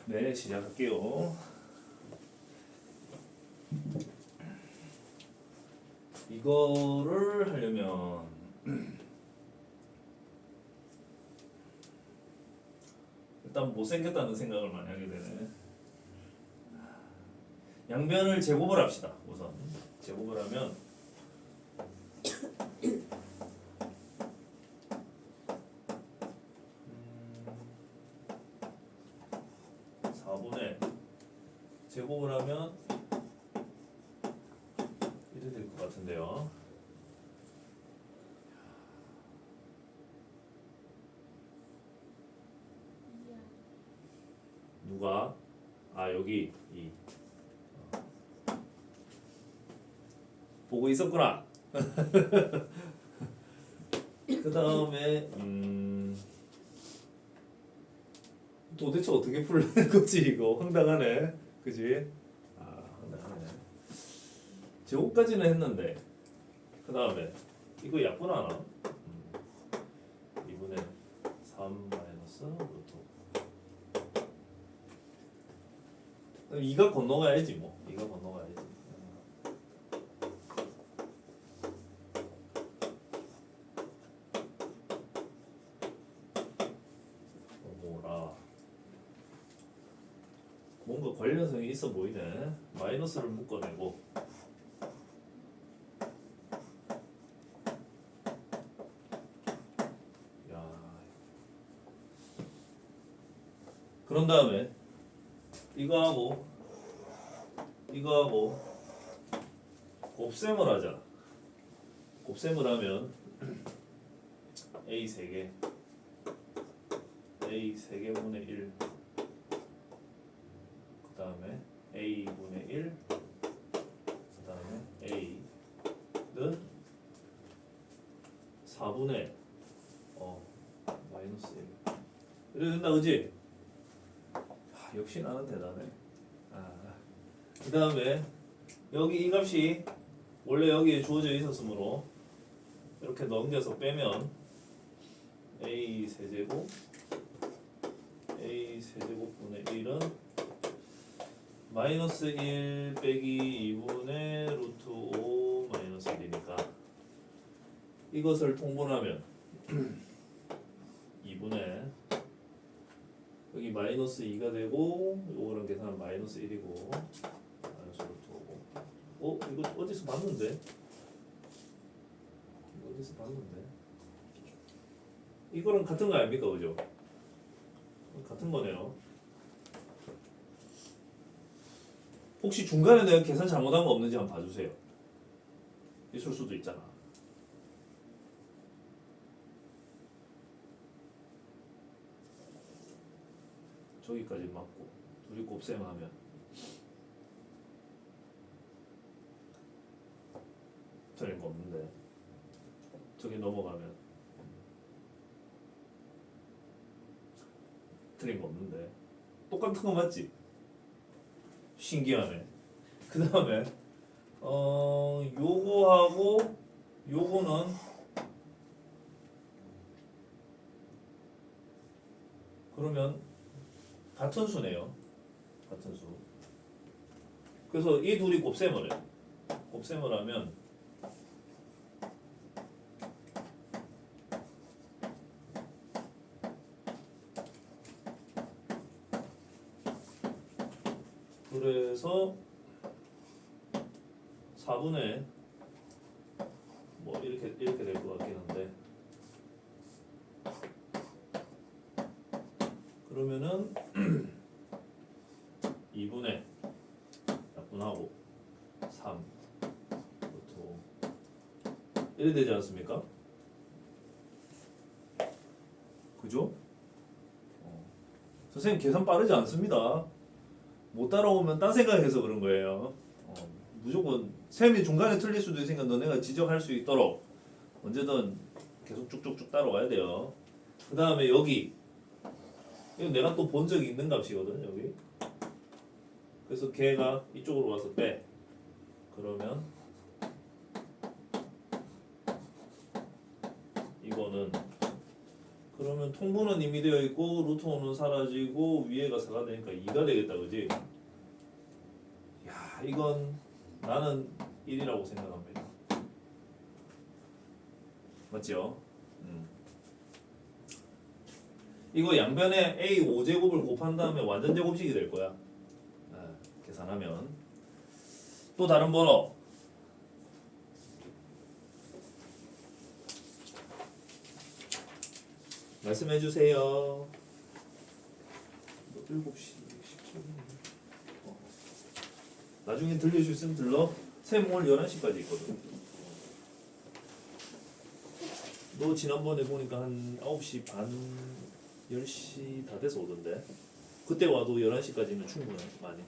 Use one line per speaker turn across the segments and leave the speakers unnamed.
네, 시작할게요. 이거를 하려면 일단 못생겼다는 생각을 많이 하게 되네. 양변을 제곱을 합시다. 우선 제곱을 하면 4분의 제곱을 하면 이렇게 될 것 같은데요. 누가? 아, 여기 이 보고 있었구나. 그 다음에 도대체 어떻게 풀라는 거지 이거? 황당하네, 그지? 아, 황당하네. 제곱까지는 했는데 그 다음에 이거 약분하나? 2분의 3 마이너스 루트 2가 건너가야지 뭐. 2가 건너가야지. 뭐라 뭔가 관련성이 있어 보이네. 마이너스를 묶어내고 야, 그런 다음에 이거하고 곱셈을 하자. 곱셈을 하면 a 3개 a 3개분의 1 그 다음에 a분의 1 그 다음에 a는 4분의 마이너스 1 이래 된다, 그지? 역시 나는 대단해. 그 다음에 여기 이 값이 원래 여기에 주어져 있었으므로 이렇게 넘겨서 빼면 a 세제곱 a 세제곱분의 1은 마이너스 1 빼기 2분의 루트 5 마이너스 1이니까 이것을 통분하면 2분의 여기 마이너스 2가 되고 요거랑 계산하면 마이너스 1이고 마이너스 루트 5고 이거 어디서 봤는데? 이거랑 같은 거 아닙니까, 그죠? 같은 거네요. 혹시 중간에 내가 계산 잘못한 거 없는지 한번 봐주세요. 있을 수도 있잖아. 저기까지 맞고 둘이 곱셈하면 틀린 거 없는데 저기 넘어가면 틀린 거 없는데 똑같은 거 맞지? 신기하네. 그 다음에 요거하고 요거는 그러면 같은 수네요. 같은 수. 그래서 이 둘이 곱셈을 해. 곱셈을 하면 그래서 4분의 뭐 이렇게 될 것 같긴 한데 그러면은 2분의 약분하고 3 루트 5 이래 되지 않습니까? 그죠? 선생님 계산 빠르지 않습니다. 못 따라오면 딴 생각해서 그런 거예요. 무조건 셈이 중간에 틀릴 수도 있으니까 너네가 지적할 수 있도록 언제든 계속 쭉쭉쭉 따라와야 돼요. 그 다음에 여기 이거 내가 또 본 적이 있는 값이거든, 여기. 그래서 걔가 이쪽으로 와서 빼. 그러면 이거는 그러면 통분은 이미 되어 있고 루트 5는 사라지고 위에가 4가 되니까 2가 되겠다, 그지? 야, 이건 나는 1이라고 생각합니다. 맞죠? 이거 양변에 a 5제곱을 곱한 다음에 완전 제곱식이 될 거야. 계산하면. 또 다른 번호. 말씀해 주세요. 7시 17분. 나중에 들릴 수 있으면 들러. 쌤 오늘 11시까지 있거든. 너 지난번에 보니까 한 9시 반 10시 다 돼서 오던데. 그때 와도 11시까지는 충분해. 많이.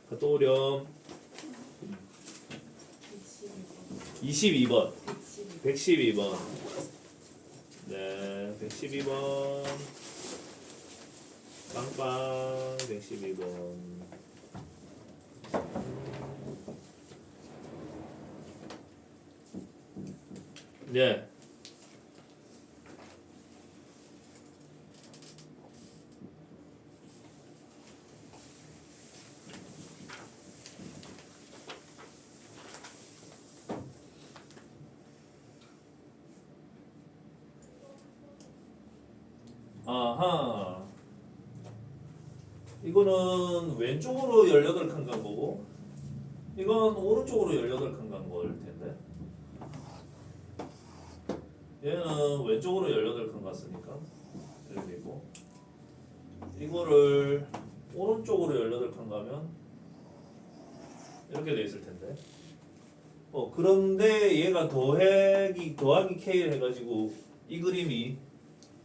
갔다 오렴. 22번. 112번. 네, 112번. 빵빵 112번. 네. 아하. 이거는 왼쪽으로 18칸 간 거고, 이건 오른쪽으로 18칸 간 거일 텐데. 얘는 왼쪽으로 18칸 갔으니까 이렇게 있고, 이거를 오른쪽으로 18칸 가면 이렇게 돼 있을 텐데. 그런데 얘가 더하기 K를 해가지고 이 그림이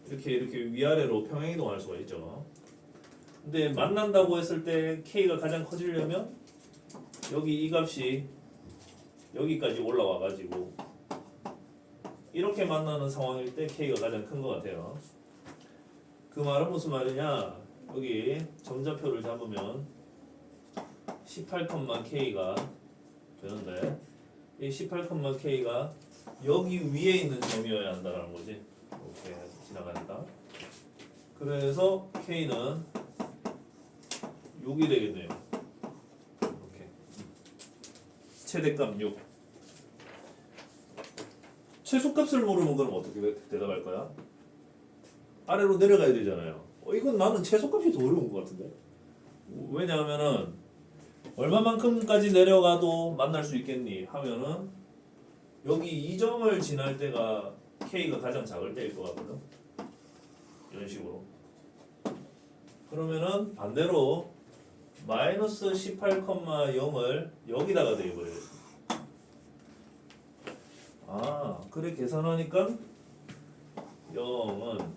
이렇게 위아래로 평행이동할 수가 있죠. 근데 만난다고 했을 때 K가 가장 커지려면 여기 이 값이 여기까지 올라와가지고 이렇게 만나는 상황일 때 K가 가장 큰 것 같아요. 그 말은 무슨 말이냐? 여기 점좌표를 잡으면 18,K가 되는데 이 18,K가 여기 위에 있는 점이어야 한다는 거지. 이렇게 지나가니까. 그래서 K는 6이 되겠네요. 이렇게. 최대값 6. 최소값을 모르면 그럼 어떻게 대답할 거야? 아래로 내려가야 되잖아요. 이건 나는 최소값이 더 어려운 것 같은데. 왜냐하면은 얼마만큼까지 내려가도 만날 수 있겠니 하면은 여기 이 점을 지날 때가 K가 가장 작을 때일 것 같거든. 이런 식으로. 그러면은 반대로 마이너스 18,0을 여기다가 대입을. 그래 계산하니까 0은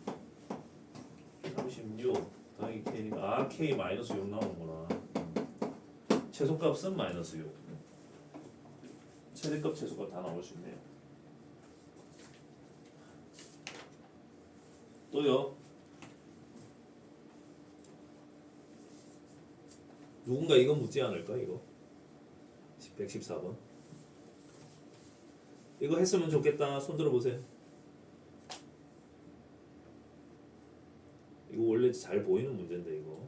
36 더하기 K니까 K 마이너스 6 나오는구나. 최소값은 마이너스 6. 최대값 최소값 다 나올 수 있네요. 또요. 누군가 이거 묻지 않을까 이거? 114번. 이거 했으면 좋겠다. 손 들어보세요. 이거 원래 잘 보이는 문제인데 이거.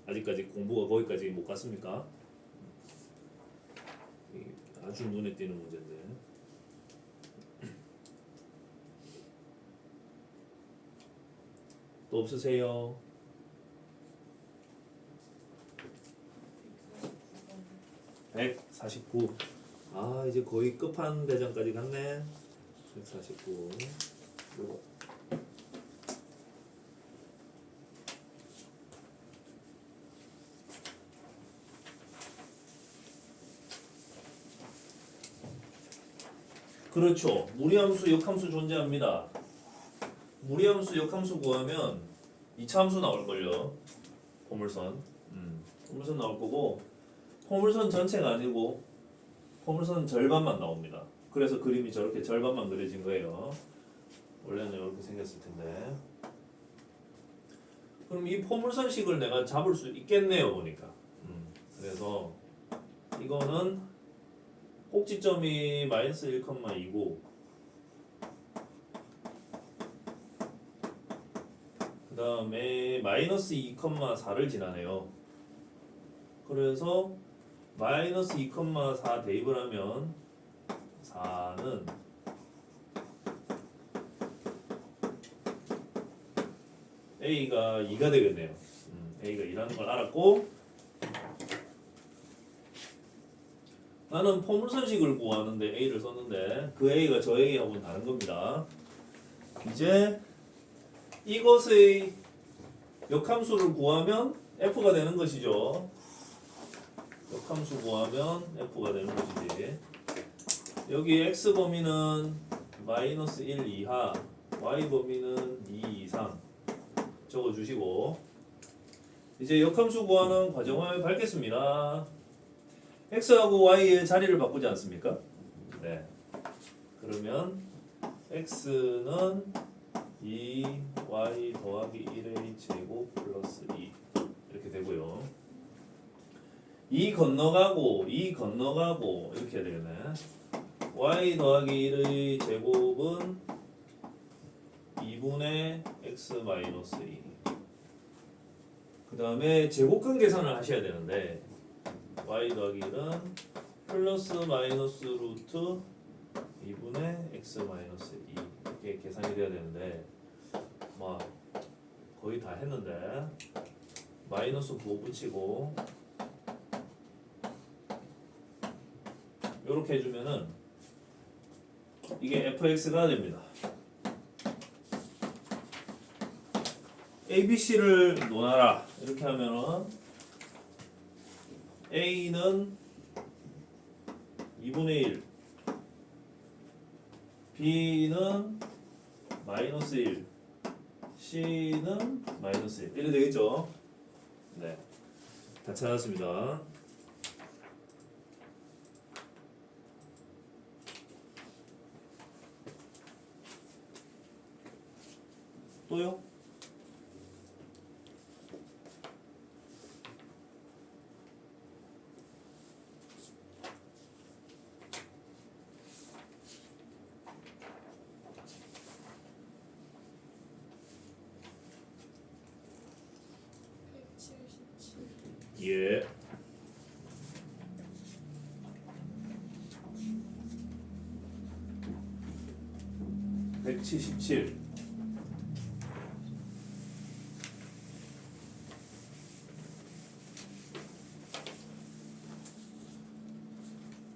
아직까지 공부가 거기까지 못 갔습니까? 아주 눈에 띄는 문제인데. 또 없으세요? 149. 이제 거의 끝판대장까지 갔네. 149. 요거. 그렇죠. 무리함수, 역함수 존재합니다. 무리함수, 역함수 구하면 2차 함수 나올걸요. 포물선. 포물선 나올 거고, 포물선 전체가 아니고 포물선 절반만 나옵니다. 그래서 그림이 저렇게 절반만 그려진 거예요. 원래는 이렇게 생겼을 텐데. 그럼 이 포물선식을 내가 잡을 수 있겠네요, 보니까. 그래서 이거는 꼭지점이 마이너스 1,2고 그 다음에 마이너스 2,4를 지나네요. 그래서 마이너스 2,4 대입을 하면 4는 A가 2가 되겠네요. A가 2라는 걸 알았고, 나는 포물선식을 구하는데 A를 썼는데 그 A가 저 A하고는 다른 겁니다. 이제 이것의 역함수를 구하면 F가 되는 것이죠. 역함수 구하면 F가 되는 것이지. 여기 X 범위는 마이너스 1 이하, Y 범위는 2 이상 적어주시고, 이제 역함수 구하는 과정을 밟겠습니다. X하고 Y의 자리를 바꾸지 않습니까? 네. 그러면 X는 2Y 더하기 1의 제곱 플러스 2 이렇게 되고요. 2 건너가고 이렇게 해야 되겠네. Y 더하기 1의 제곱은 2분의 X 마이너스 2. 그 다음에 제곱근 계산을 하셔야 되는데 Y 더하기 1은 플러스 마이너스 루트 2분의 X 마이너스 2 이렇게 계산이 돼야 되는데 뭐 거의 다 했는데 마이너스 9 붙이고 이렇게 해주면은 이게 fx가 됩니다. a, b, c를 논하라 이렇게 하면은 a는 2분의 1 b는 마이너스 1 c는 마이너스 1 이렇게 되겠죠. 네, 다 찾았습니다. 또요? 예. (177)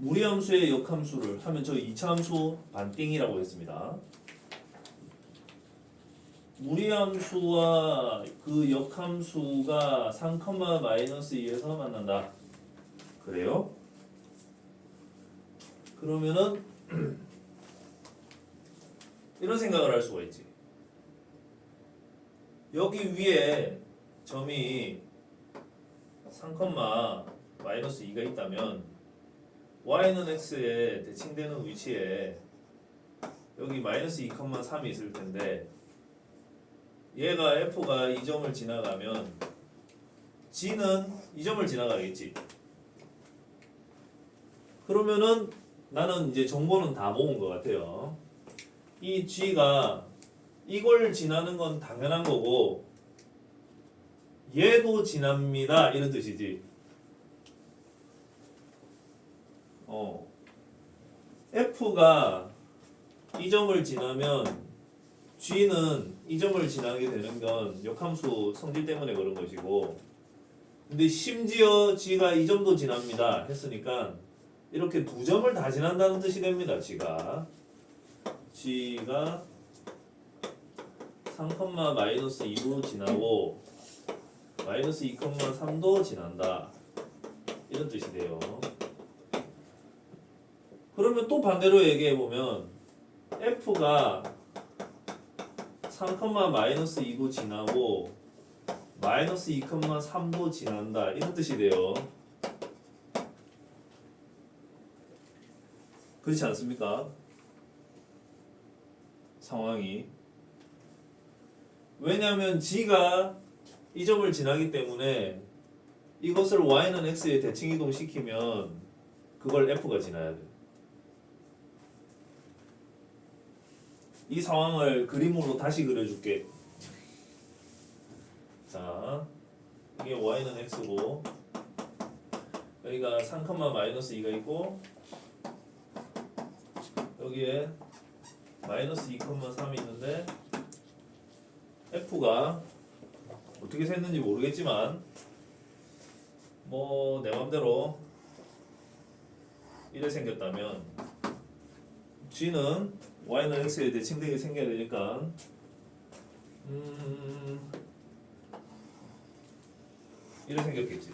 무리함수의 역함수를 하면 저 2차 함수 반띵이라고 했습니다. 무리함수와 그 역함수가 3,-2에서 만난다. 그래요? 그러면은 이런 생각을 할 수가 있지. 여기 위에 점이 3,-2가 있다면 y는 x에 대칭되는 위치에 여기 마이너스 2,3이 있을 텐데 얘가 f가 이 점을 지나가면 g는 이 점을 지나가겠지. 그러면은 나는 이제 정보는 다 모은 것 같아요. 이 g가 이걸 지나는 건 당연한 거고 얘도 지납니다 이런 뜻이지. f가 이 점을 지나면 g는 이 점을 지나게 되는 건 역함수 성질 때문에 그런 것이고, 근데 심지어 g가 이 점도 지납니다 했으니까 이렇게 두 점을 다 지난다는 뜻이 됩니다. g가 3,-2로 지나고 마이너스 2,3도 지난다 이런 뜻이 돼요. 그러면 또 반대로 얘기해보면 f가 3,-2도 지나고 마이너스 2,3도 지난다 이런 뜻이 돼요. 그렇지 않습니까? 상황이. 왜냐하면 g가 이 점을 지나기 때문에 이것을 y는 x에 대칭 이동시키면 그걸 f가 지나야 돼. 이 상황을 그림으로 다시 그려줄게. 자, 이게 y는 x고 여기가 3, 마이너스 2가 있고 여기에 마이너스 2, 3이 있는데 f가 어떻게 샜는지 모르겠지만 뭐 내 맘대로 이래 생겼다면 g는 y는 x에 대칭되게 생겨야 되니까 이래 생겼겠지.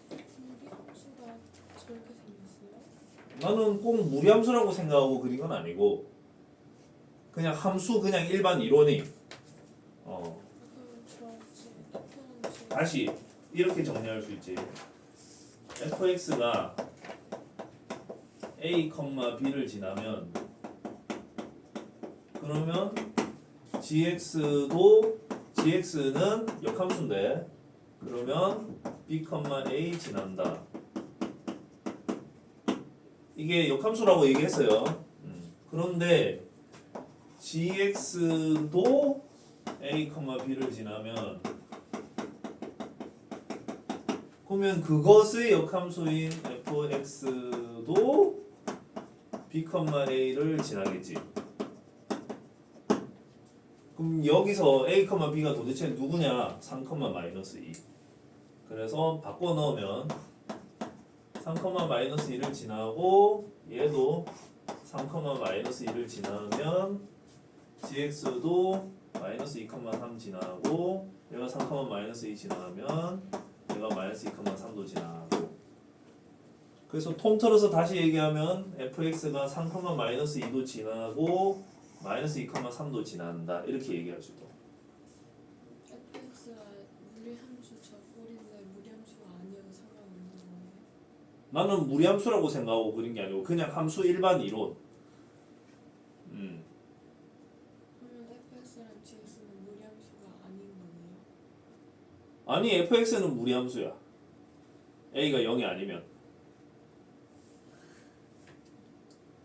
무리함수가 저렇게 생겼어요?
나는 꼭 무리함수라고 생각하고 그린 건 아니고 그냥 함수 그냥 일반 이론이
그럼 저지 F는 지금
다시 이렇게 정리할 수 있지. fx가 a, b를 지나면 그러면 gx는 역함수인데 그러면 b, a 지난다. 이게 역함수라고 얘기했어요. 그런데 gx도 a, b를 지나면 그러면 그것의 역함수인 fx도 b, a를 지나겠지. 그럼 여기서 a, b가 도대체 누구냐? 3, 마이너스 2. 그래서 바꿔 넣으면 3, 마이너스 2를 지나고 얘도 3, 마이너스 2를 지나면 gx도 마이너스 2, 3 지나고 얘가 3, 마이너스 2 지나면 얘가 마이너스 2, 3도 지나고 그래서 통틀어서 다시 얘기하면 fx가 3, 마이너스 2도 지나고 마이너스 2, 3도 지난다 이렇게 얘기할 수 있다.
fx가 무리함수 저 꼴인데 무리함수가 아니어도 상관없는 거예요?
나는 무리함수라고 생각하고 그린 게 아니고 그냥 함수 일반 이론.
그러면 fx랑 gx는 무리함수가 아닌 거네요?
아니 fx는 무리함수야. a가 0이 아니면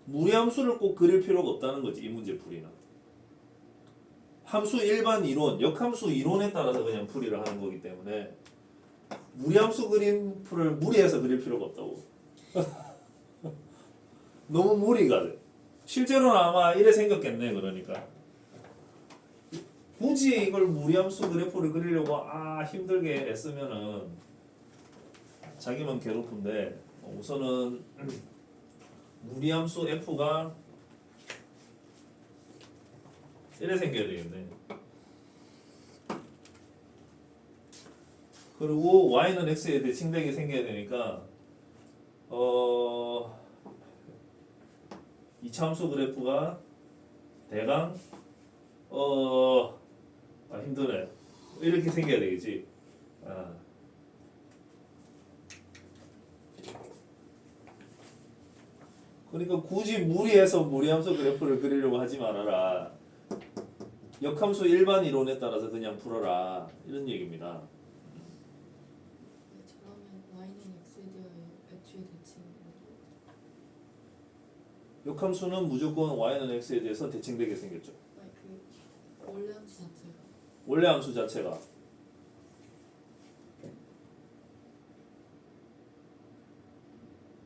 무리함수를 꼭 그릴 필요가 없다는 거지 이 문제 풀이는. 함수 일반 이론, 역함수 이론에 따라서 그냥 풀이를 하는 거기 때문에 무리함수 그림을 무리해서 그릴 필요가 없다고. 너무 무리가 돼. 실제로는 아마 이래 생겼겠네 그러니까. 굳이 이걸 무리함수 그래프를 그리려고 힘들게 애쓰면은 자기만 괴롭은데 우선은 무리함수 f가 이래 생겨야 되겠네. 그리고 y는 x에 대칭되게 생겨야 되니까 이차함수 그래프가 대강 힘드네. 이렇게 생겨야 되겠지. 그러니까 굳이 무리해서 무리함수 그래프를 그리려고 하지 말아라. 역함수 일반 이론에 따라서 그냥 풀어라. 이런 얘기입니다.
네, 저라면 y는 x에 대하여 애초에 대칭인 거죠?
역함수는 무조건 y는 x에 대해서 대칭되게 생겼죠.
아니 그 원래 함수 자체가
원래 함수 자체가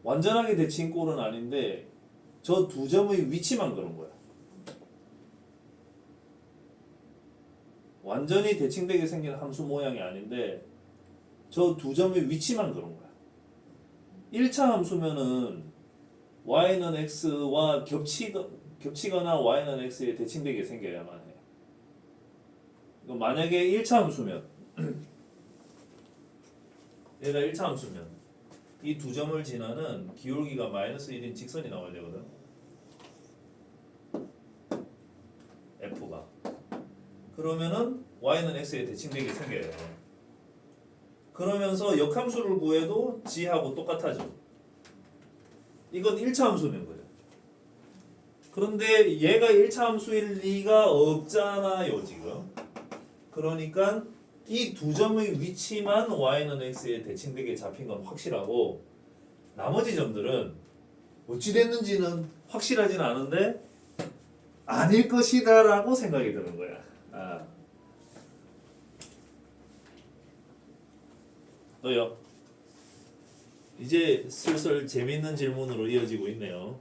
완전하게 대칭 꼴은 아닌데 저 두 점의 위치만 그런 거야. 완전히 대칭되게 생긴 함수 모양이 아닌데 저 두 점의 위치만 그런 거야. 1차 함수면은 y는 x와 겹치거나 y는 x에 대칭되게 생겨야만 해. 만약에 1차 함수면 얘가 1차 함수면 이 두 점을 지나는 기울기가 마이너스 1인 직선이 나와야 되거든. f가. 그러면은 y는 x에 대칭되게 생겨요. 그러면서 역함수를 구해도 g하고 똑같아져. 이건 1차 함수면 그래. 그런데 얘가 1차 함수일 리가 없잖아요 지금. 그러니까 이 두 점의 위치만 y는 x에 대칭되게 잡힌 건 확실하고 나머지 점들은 어찌 됐는지는 확실하진 않은데 아닐 것이다라고 생각이 드는 거야. 아. 또요. 이제 슬슬 재밌는 질문으로 이어지고 있네요.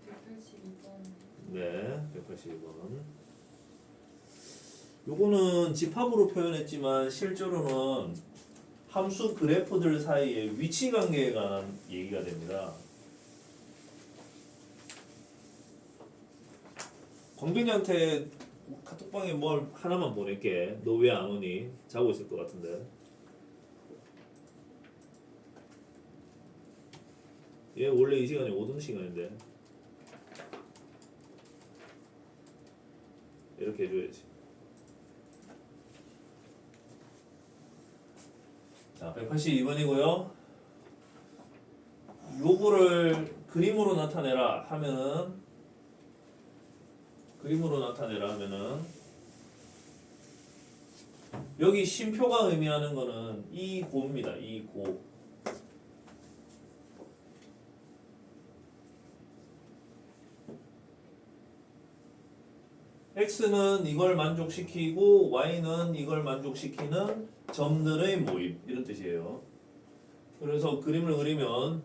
182번.
네, 182번. 요거는 집합으로 표현했지만 실제로는 함수 그래프들 사이의 위치 관계에 관한 얘기가 됩니다. 광빈이한테 카톡방에 뭘 하나만 보낼게. 너 왜 안 오니? 자고 있을 것 같은데. 얘 원래 이 시간이 오던 시간인데. 이렇게 해줘야지. 자, 182번이고요. 요거를 그림으로 나타내라 하면은 여기 쉼표가 의미하는 거는 이 고입니다. 이 고. x는 이걸 만족시키고 y는 이걸 만족시키는 점들의 모임 이런 뜻이에요. 그래서 그림을 그리면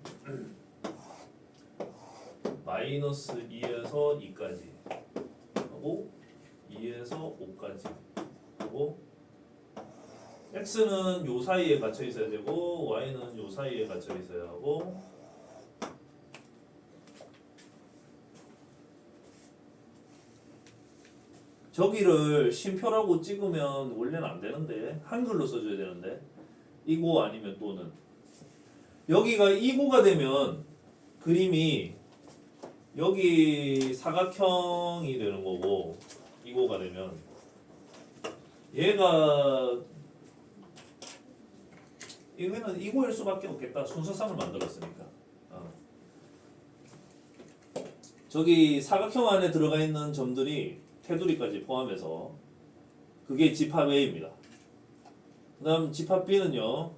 마이너스 2에서 2까지 하고 2에서 5까지 하고 x는 요 사이에 갇혀 있어야 되고 y는 요 사이에 갇혀 있어야 하고 저기를 쉼표라고 찍으면 원래는 안 되는데 한글로 써줘야 되는데 이고 아니면 또는 여기가 이고가 되면 그림이 여기 사각형이 되는 거고 이고가 되면 얘가 이거는 이고일 수밖에 없겠다. 순서상을 만들었으니까. 저기 사각형 안에 들어가 있는 점들이 테두리까지 포함해서 그게 집합 A입니다. 그 다음 집합 B는요.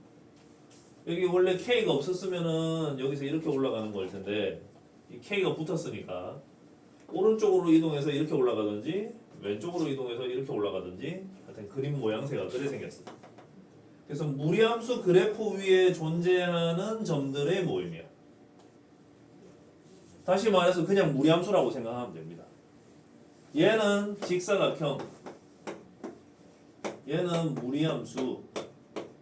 여기 원래 K가 없었으면은 여기서 이렇게 올라가는 걸 텐데 이 K가 붙었으니까 오른쪽으로 이동해서 이렇게 올라가든지 왼쪽으로 이동해서 이렇게 올라가든지 하여튼 그림 모양새가 그래 생겼어. 그래서 무리함수 그래프 위에 존재하는 점들의 모임이야. 다시 말해서 그냥 무리함수라고 생각하면 됩니다. 얘는 직사각형, 얘는 무리함수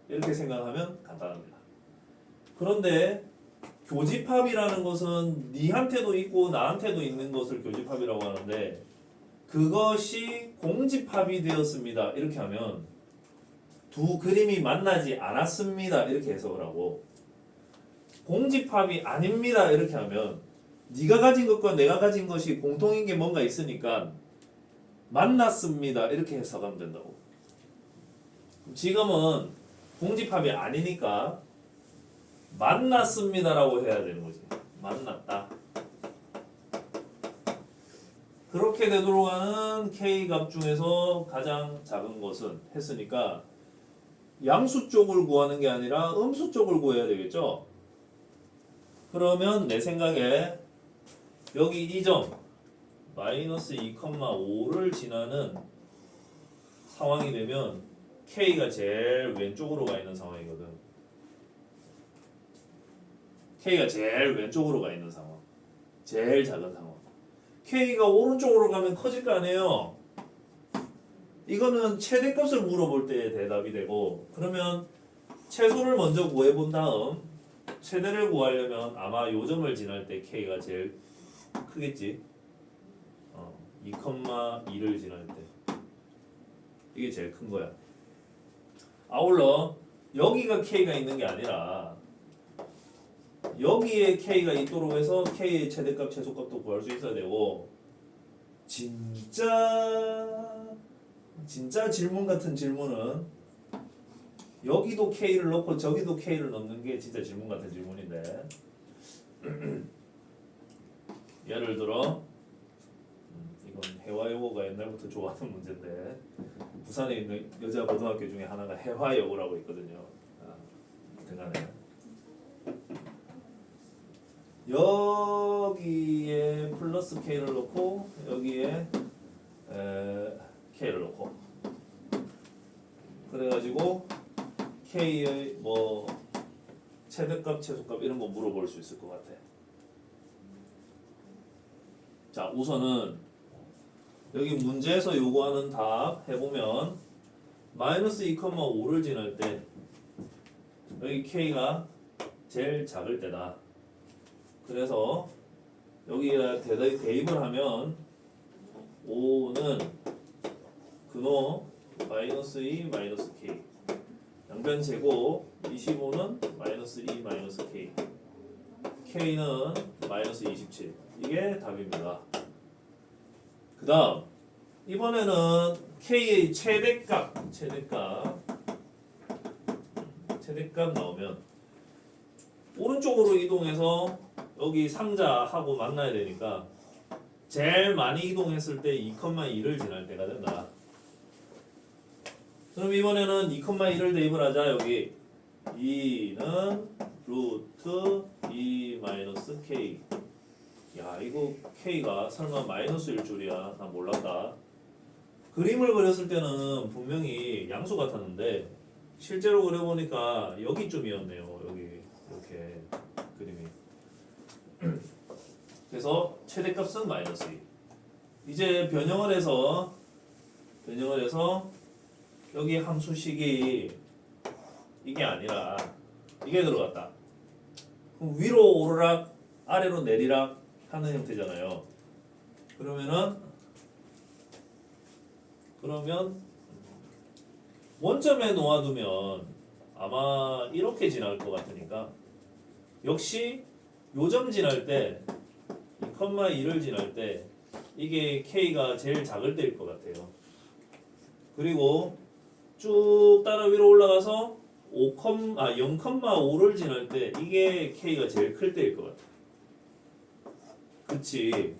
이렇게 생각하면 간단합니다. 그런데 교집합이라는 것은 니한테도 있고 나한테도 있는 것을 교집합이라고 하는데 그것이 공집합이 되었습니다. 이렇게 하면 두 그림이 만나지 않았습니다. 이렇게 해석을 하고 공집합이 아닙니다. 이렇게 하면 네가 가진 것과 내가 가진 것이 공통인 게 뭔가 있으니까 만났습니다. 이렇게 해석하면 된다고. 지금은 공집합이 아니니까 만났습니다라고 해야 되는 거지. 만났다. 그렇게 되도록 하는 K값 중에서 가장 작은 것은 했으니까 양수 쪽을 구하는 게 아니라 음수 쪽을 구해야 되겠죠. 그러면 내 생각에 여기 이 점 마이너스 2,5를 지나는 상황이 되면 K가 제일 왼쪽으로 가 있는 상황이거든. K가 제일 왼쪽으로 가 있는 상황. 제일 작은 상황. K가 오른쪽으로 가면 커질 거 아니에요. 이거는 최대값을 물어볼 때 대답이 되고 그러면 최소를 먼저 구해본 다음 최대를 구하려면 아마 요 점을 지날 때 K가 제일 크겠지. 2,2를 지날 때 이게 제일 큰 거야. 아울러 여기가 K가 있는 게 아니라 여기에 K가 있도록 해서 K의 최대값 최소값도 구할 수 있어야 되고 진짜 질문 같은 질문은 여기도 K를 넣고 저기도 K를 넣는 게 진짜 질문 같은 질문인데 예를 들어 이건 해화여고가 옛날부터 좋아하는 문제인데 부산에 있는 여자 고등학교 중에 하나가 해화여고라고 있거든요. 등간에 여기에 플러스 k를 넣고 여기에 k를 넣고 그래가지고 k의 뭐 최대값, 최소값 이런 거 물어볼 수 있을 것 같아. 자, 우선은 여기 문제에서 요구하는 답 해보면 마이너스 2,5를 지날 때 여기 k가 제일 작을 때다. 그래서 여기에 대입을 하면 5는 근호 마이너스 2 마이너스 k 양변 제곱 25는 마이너스 2 마이너스 k k는 마이너스 27 이게 답입니다. 그 다음 이번에는 k의 최대값 나오면 오른쪽으로 이동해서 여기 상자하고 만나야 되니까 제일 많이 이동했을 때 2,2를 지날 때가 된다. 그럼 이번에는 2,2를 대입을 하자. 여기 2는 루트 2 마이너스 k. 야, 이거 k가 설마 마이너스일 줄이야. 나 몰랐다. 그림을 그렸을 때는 분명히 양수 같았는데 실제로 그려보니까 여기쯤이었네요. 여기 이렇게 그림이. 그래서 최대값은 마이너스 2. 이제 변형을 해서 여기 함수식이 이게 아니라 이게 들어갔다. 그럼 위로 오르락 아래로 내리락 하는 형태잖아요. 그러면 원점에 놓아두면 아마 이렇게 지날 것 같으니까 역시 요점 지날 때 2,2를 지날 때 이게 k가 제일 작을 때일 것 같아요. 그리고 쭉 따라 위로 올라가서 0,5를 지날 때 이게 k가 제일 클 때일 것 같아요. 그치?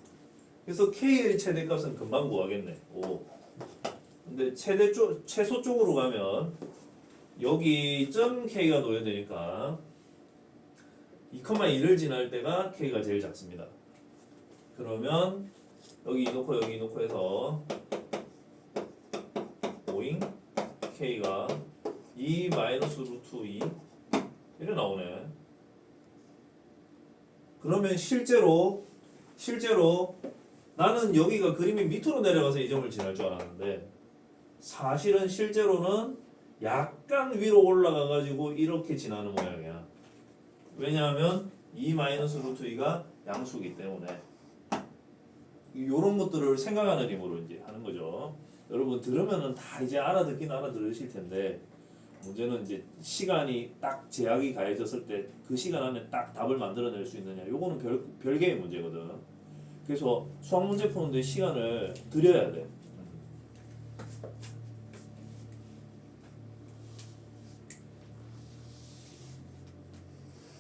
그래서 k의 최대값은 금방 구하겠네. 5. 근데 최소 쪽으로 가면 여기 점 k가 놓여야 되니까 2,2를 지날 때가 k가 제일 작습니다. 그러면 여기 놓고 해서 5인 k가 2 마이너스 루트 2 이래 나오네. 그러면 실제로 나는 여기가 그림이 밑으로 내려가서 이 점을 지날 줄 알았는데 사실은 실제로는 약간 위로 올라가 가지고 이렇게 지나는 모양이야. 왜냐하면 2 마이너스 루트 2가 양수이기 때문에 이런 것들을 생각하는 힘으로 이제 하는 거죠. 여러분 들으면은 다 이제 알아듣긴 알아들으실 텐데 문제는 이제 시간이 딱 제약이 가해졌을 때 그 시간 안에 딱 답을 만들어낼 수 있느냐 요거는 별개의 문제거든. 그래서 수학 문제 푸는데 시간을 들여야 돼.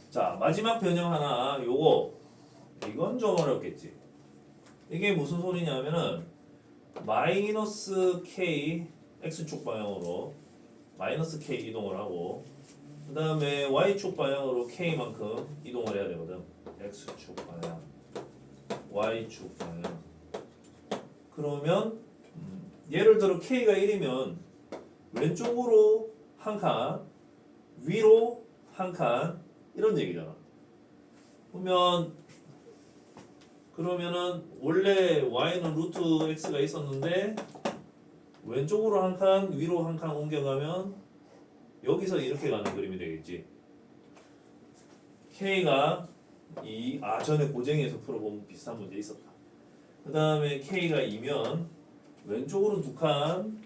자, 마지막 변형 하나 이건 좀 어렵겠지. 이게 무슨 소리냐면은 마이너스 k x축 방향으로 마이너스 k 이동을 하고 그 다음에 y축 방향으로 k만큼 이동을 해야 되거든. x축 방향 y축 방향. 그러면 예를 들어 k가 1이면 왼쪽으로 한 칸, 위로 한 칸 이런 얘기잖아. 그러면은 원래 y는 루트 x가 있었는데 왼쪽으로 한 칸, 위로 한 칸 옮겨가면 여기서 이렇게 가는 그림이 되겠지. k가 전에 고쟁이에서 풀어보면 비슷한 문제 있었다. 그 다음에 k가 2면 왼쪽으로 두 칸,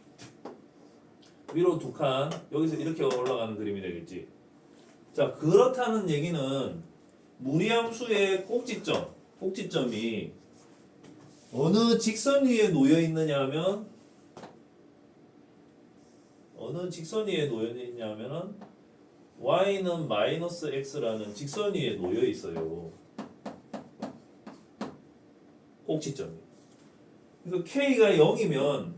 위로 두 칸, 여기서 이렇게 올라가는 그림이 되겠지. 자, 그렇다는 얘기는 무리함수의 꼭지점이 어느 직선 위에 놓여 있느냐 하면 y는 마이너스 x라는 직선 위에 놓여 있어요. 꼭지점이. 그러니까 k가 0이면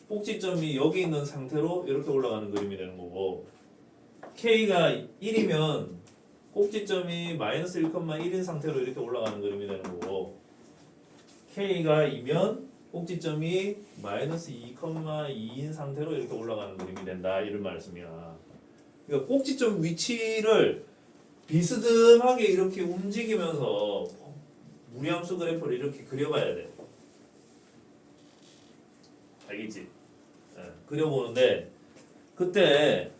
꼭지점이 여기 있는 상태로 이렇게 올라가는 그림이 되는 거고 k가 1이면 꼭지점이 마이너스 1,1인 상태로 이렇게 올라가는 그림이 되는 거고 K가 2면 꼭지점이 마이너스 2,2인 상태로 이렇게 올라가는 그림이 된다 이런 말씀이야. 그러니까 꼭지점 위치를 비스듬하게 이렇게 움직이면서 무리함수 그래프를 이렇게 그려봐야 돼. 알겠지? 그려보는데 그때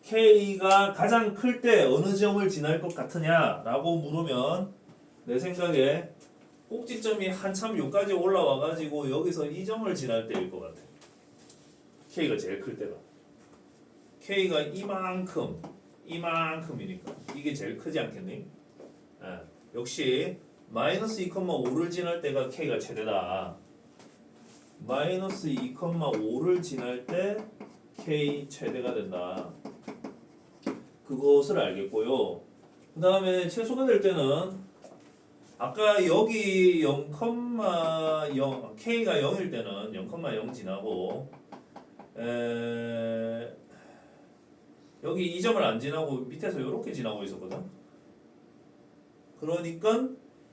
K가 가장 클 때 어느 점을 지날 것 같으냐라고 물으면 내 생각에 꼭지점이 한참 여기까지 올라와가지고 여기서 이 점을 지날 때일 것 같아. K가 제일 클 때가. K가 이만큼이니까 이게 제일 크지 않겠니? 역시 마이너스 2,5를 지날 때가 K가 최대다. 마이너스 2,5를 지날 때 K 최대가 된다. 그것을 알겠고요. 그 다음에 최소가 될 때는 아까 여기 0,0 K가 0일 때는 0,0 지나고 여기 이 점을 안 지나고 밑에서 이렇게 지나고 있었거든. 그러니까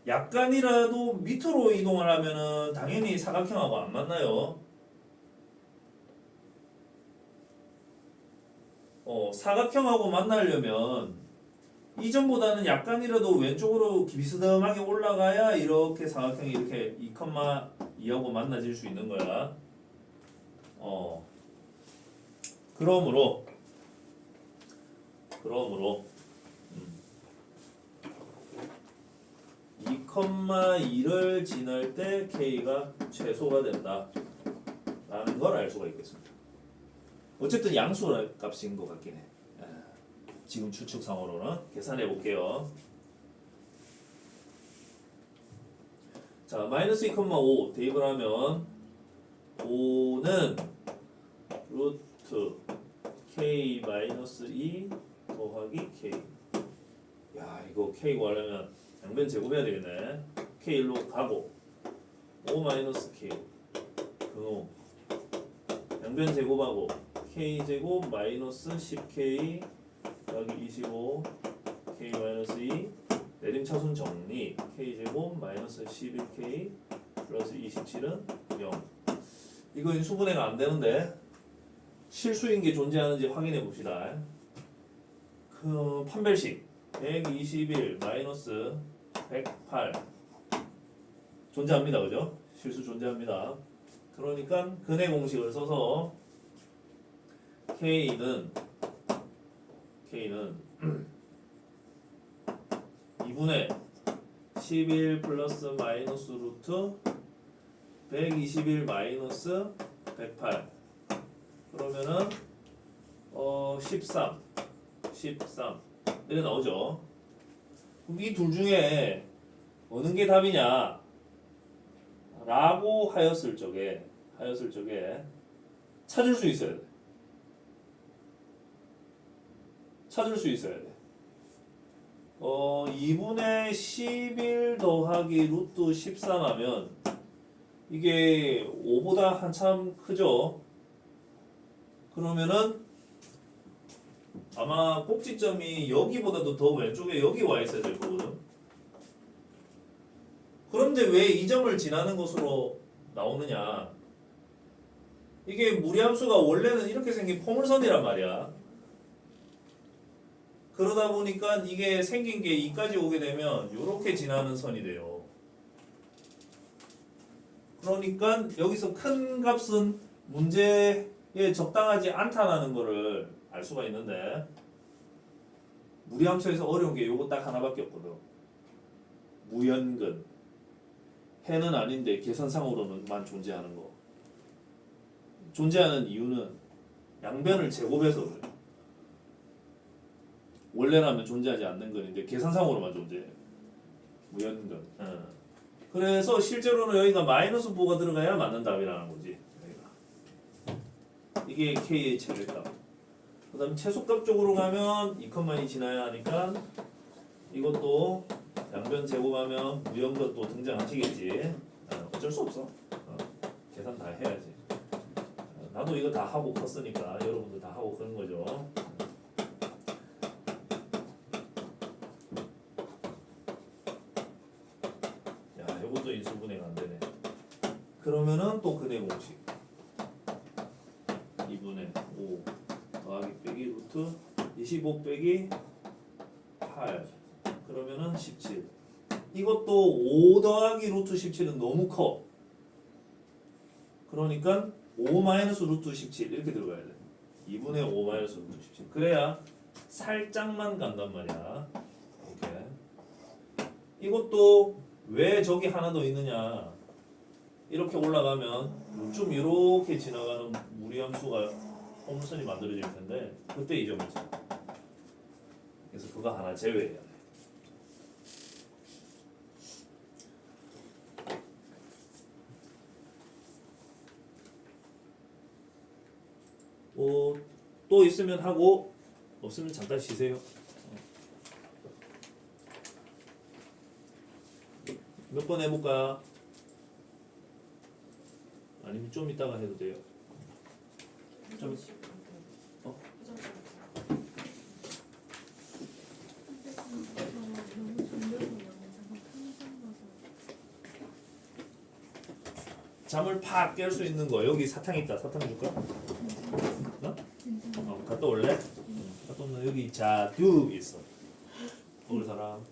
약간이라도 밑으로 이동을 하면은 당연히 사각형하고 안 만나요. 사각형하고 만나려면 이 점보다는 약간이라도 왼쪽으로 비스듬하게 올라가야 이렇게 사각형이 이렇게 2,2하고 만나질 수 있는 거야. 그러므로 2,2를 지날 때 K가 최소가 된다 라는 걸 알 수가 있겠습니다. 어쨌든 양수 값인 것 같긴 해. 지금 추측상으로는 계산해 볼게요. 자, 마이너스 2,5 대입을 하면 5는 루트 K 마이너스 2 더하기 K. 야, 이거 K 구하려면 양변 제곱해야 되겠네. K 일로 가고 5 마이너스 K 근호 양변 제곱하고 K 제곱 마이너스 10K 더하기 25 K 마이너스 2 내림차순 정리 K 제곱 마이너스 11K 플러스 27은 0. 이거 인수분해가 안 되는데 실수인 게 존재하는지 확인해 봅시다. 그 판별식 121 마이너스 108 존재합니다. 그죠? 실수 존재합니다. 그러니까 근해 공식을 써서 K는 2분의 11 플러스 마이너스 루트 121 마이너스 108 그러면은 13 이렇게 나오죠. 그럼 이 둘 중에 어느 게 답이냐 라고 하였을 적에 찾을 수 있어야 돼. 찾을 수 있어야 돼. 2분의 11 더하기 루트 13 하면 이게 5보다 한참 크죠? 그러면은 아마 꼭지점이 여기보다도 더 왼쪽에 여기 와 있어야 될 거거든. 그런데 왜 이 점을 지나는 것으로 나오느냐? 이게 무리함수가 원래는 이렇게 생긴 포물선이란 말이야. 그러다 보니까 이게 생긴 게 2까지 오게 되면 이렇게 지나는 선이 돼요. 그러니까 여기서 큰 값은 문제에 적당하지 않다라는 거를 알 수가 있는데 무리함수에서 어려운 게 요거 딱 하나밖에 없거든. 무연근. 해는 아닌데 계산상으로는만 존재하는 거. 존재하는 이유는 양변을 제곱해서 그래. 원래라면 존재하지 않는 건인데 계산상으로만 존재해. 무연근. 그래서 실제로는 여기가 마이너스 보가 들어가야 맞는 답이라는 거지. 여기가. 이게 K의 최대값. 그 다음 최소값 쪽으로 가면 2,2 지나야 하니까 이것도 양변 제곱하면 무연근 또 등장하시겠지. 어쩔 수 없어. 계산 다 해야지. 나도 이거 다 하고 컸으니까 여러분도 다 하고 그런 거죠. 요것도 인수분해가 안 되네. 그러면은 또 근해 공식 2분의 5 더하기 빼기 루트 25 빼기 8 그러면은 17. 이것도 5 더하기 루트 17은 너무 커. 그러니까 5 마이너스 루트 17 이렇게 들어가야 돼. 2분의 5 마이너스 루트 17. 그래야 살짝만 간단 말이야. 오케이. 이것도 왜 저기 하나 더 있느냐. 이렇게 올라가면 좀 이렇게 지나가는 무리함수가 홈선이 만들어질 텐데 그때 이 점이지. 그래서 그거 하나 제외해야 돼. 또 있으면 하고 없으면 잠깐 쉬세요. 몇 번 해볼까? 아니면 좀 이따가 해도 돼요. 좀 어? 잠을 팍 깰 수 있는 거 여기 사탕 있다. 사탕 줄까? 갔다 올래? 갔다 오면 여기 자두 있어. 먹을 사람.